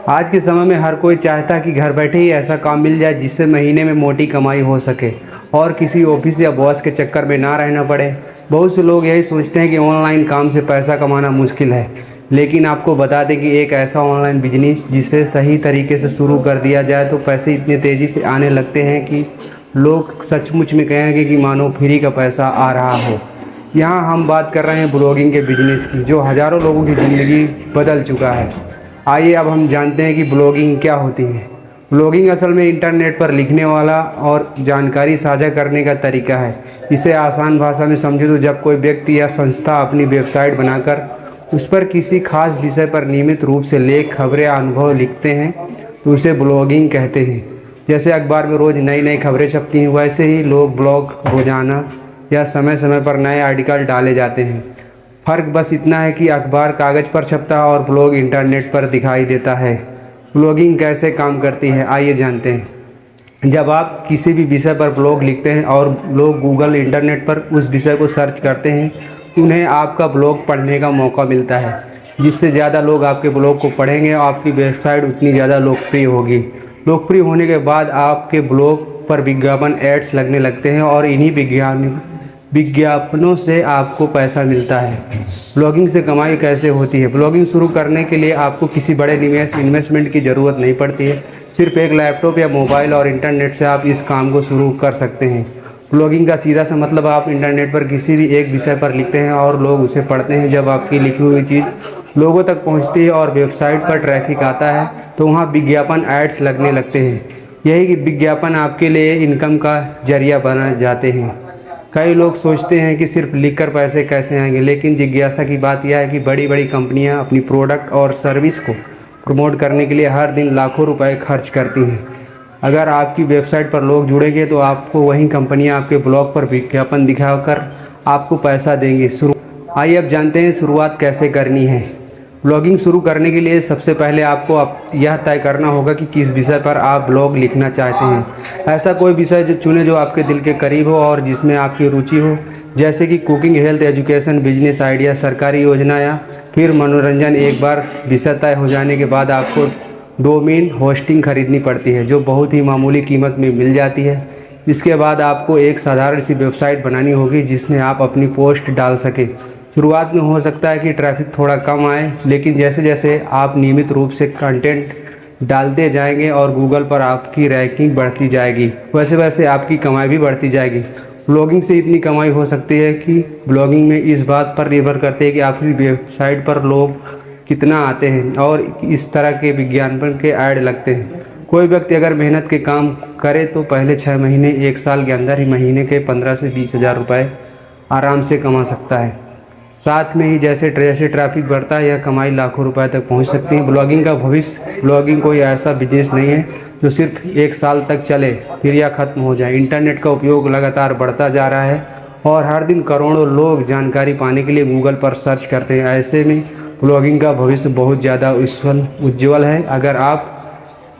आज के समय में हर कोई चाहता है कि घर बैठे ही ऐसा काम मिल जाए जिससे महीने में मोटी कमाई हो सके और किसी ऑफिस या बॉस के चक्कर में ना रहना पड़े। बहुत से लोग यही सोचते हैं कि ऑनलाइन काम से पैसा कमाना मुश्किल है, लेकिन आपको बता दें कि एक ऐसा ऑनलाइन बिजनेस जिसे सही तरीके से शुरू कर दिया जाए तो पैसे इतने तेज़ी से आने लगते हैं कि लोग सचमुच में कहेंगे कि मानो फ्री का पैसा आ रहा हो। यहाँ हम बात कर रहे हैं ब्लॉगिंग के बिजनेस की, जो हज़ारों लोगों की ज़िंदगी बदल चुका है। आइए अब हम जानते हैं कि ब्लॉगिंग क्या होती है। ब्लॉगिंग असल में इंटरनेट पर लिखने वाला और जानकारी साझा करने का तरीका है। इसे आसान भाषा में समझे तो जब कोई व्यक्ति या संस्था अपनी वेबसाइट बनाकर उस पर किसी खास विषय पर नियमित रूप से लेख, खबरें या अनुभव लिखते हैं तो उसे ब्लॉगिंग कहते हैं। जैसे अखबार में रोज़ नई नई खबरें छपती हैं, वैसे ही लोग ब्लॉग रोजाना या समय समय पर नए आर्टिकल डाले जाते हैं। फ़र्क बस इतना है कि अखबार कागज़ पर छपता है और ब्लॉग इंटरनेट पर दिखाई देता है। ब्लॉगिंग कैसे काम करती है, आइए जानते हैं। जब आप किसी भी विषय पर ब्लॉग लिखते हैं और लोग गूगल इंटरनेट पर उस विषय को सर्च करते हैं, उन्हें आपका ब्लॉग पढ़ने का मौका मिलता है। जिससे ज़्यादा लोग आपके ब्लॉग को पढ़ेंगे और आपकी वेबसाइट उतनी ज़्यादा लोकप्रिय होगी। लोकप्रिय होने के बाद आपके ब्लॉग पर विज्ञापन एड्स लगने लगते हैं और इन्हीं विज्ञापनों से आपको पैसा मिलता है। ब्लॉगिंग से कमाई कैसे होती है? ब्लॉगिंग शुरू करने के लिए आपको किसी बड़े इन्वेस्टमेंट की ज़रूरत नहीं पड़ती है। सिर्फ एक लैपटॉप या मोबाइल और इंटरनेट से आप इस काम को शुरू कर सकते हैं। ब्लॉगिंग का सीधा सा मतलब आप इंटरनेट पर किसी भी एक विषय पर लिखते हैं और लोग उसे पढ़ते हैं। जब आपकी लिखी हुई चीज़ लोगों तक पहुंचती है और वेबसाइट पर ट्रैफिक आता है तो वहां विज्ञापन एड्स लगने लगते हैं। यही विज्ञापन आपके लिए इनकम का जरिया बन जाते हैं। कई लोग सोचते हैं कि सिर्फ लिखकर पैसे कैसे आएंगे, लेकिन जिज्ञासा की बात यह है कि बड़ी बड़ी कंपनियां अपनी प्रोडक्ट और सर्विस को प्रमोट करने के लिए हर दिन लाखों रुपए खर्च करती हैं। अगर आपकी वेबसाइट पर लोग जुड़ेंगे तो आपको वही कंपनियां आपके ब्लॉग पर विज्ञापन दिखाकर आपको पैसा देंगी। आइए अब जानते हैं शुरुआत कैसे करनी है। ब्लॉगिंग शुरू करने के लिए सबसे पहले आपको यह तय करना होगा कि किस विषय पर आप ब्लॉग लिखना चाहते हैं। ऐसा कोई विषय चुनें जो आपके दिल के करीब हो और जिसमें आपकी रुचि हो, जैसे कि cooking, health, education, business idea, सरकारी योजना या फिर मनोरंजन। एक बार विषय तय हो जाने के बाद आपको डोमेन होस्टिंग खरीदनी पड़ती है, जो बहुत ही मामूली कीमत में मिल जाती है। इसके बाद आपको एक साधारण सी वेबसाइट बनानी होगी जिसमें आप अपनी पोस्ट डाल सकें। शुरुआत में हो सकता है कि ट्रैफिक थोड़ा कम आए, लेकिन जैसे जैसे आप नियमित रूप से कंटेंट डालते जाएंगे और गूगल पर आपकी रैंकिंग बढ़ती जाएगी, वैसे वैसे आपकी कमाई भी बढ़ती जाएगी। ब्लॉगिंग से इतनी कमाई हो सकती है कि ब्लॉगिंग में इस बात पर निर्भर करते हैं कि आपकी वेबसाइट पर लोग कितना आते हैं और इस तरह के विज्ञापन के ऐड लगते हैं। कोई व्यक्ति अगर मेहनत के काम करे तो पहले 6 महीने 1 साल के अंदर ही महीने के 15 से 20 हज़ार रुपये आराम से कमा सकता है। साथ में ही जैसे ट्रैफिक बढ़ता है, यह कमाई लाखों रुपए तक पहुंच सकती है। ब्लॉगिंग का भविष्य, ब्लॉगिंग कोई ऐसा बिजनेस नहीं है जो सिर्फ 1 साल तक चले फिर यह ख़त्म हो जाए। इंटरनेट का उपयोग लगातार बढ़ता जा रहा है और हर दिन करोड़ों लोग जानकारी पाने के लिए गूगल पर सर्च करते हैं। ऐसे में ब्लॉगिंग का भविष्य बहुत ज़्यादा उज्ज्वल है। अगर आप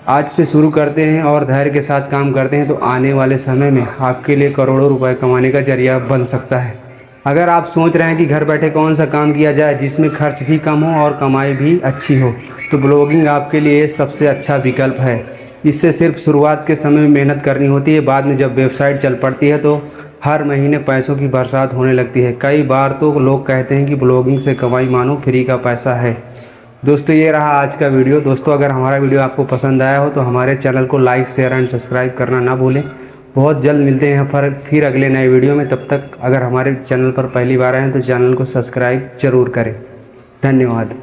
आज से शुरू करते हैं और धैर्य के साथ काम करते हैं तो आने वाले समय में आपके लिए करोड़ों रुपए कमाने का जरिया बन सकता है। अगर आप सोच रहे हैं कि घर बैठे कौन सा काम किया जाए जिसमें खर्च भी कम हो और कमाई भी अच्छी हो, तो ब्लॉगिंग आपके लिए सबसे अच्छा विकल्प है। इससे सिर्फ शुरुआत के समय में मेहनत करनी होती है, बाद में जब वेबसाइट चल पड़ती है तो हर महीने पैसों की बरसात होने लगती है। कई बार तो लोग कहते हैं कि ब्लॉगिंग से कमाई मानो फ्री का पैसा है। दोस्तों, ये रहा आज का वीडियो। दोस्तों, अगर हमारा वीडियो आपको पसंद आया हो तो हमारे चैनल को लाइक, शेयर एंड सब्सक्राइब करना ना भूलें। बहुत जल्द मिलते हैं फिर अगले नए वीडियो में। तब तक अगर हमारे चैनल पर पहली बार आए हैं तो चैनल को सब्सक्राइब ज़रूर करें। धन्यवाद।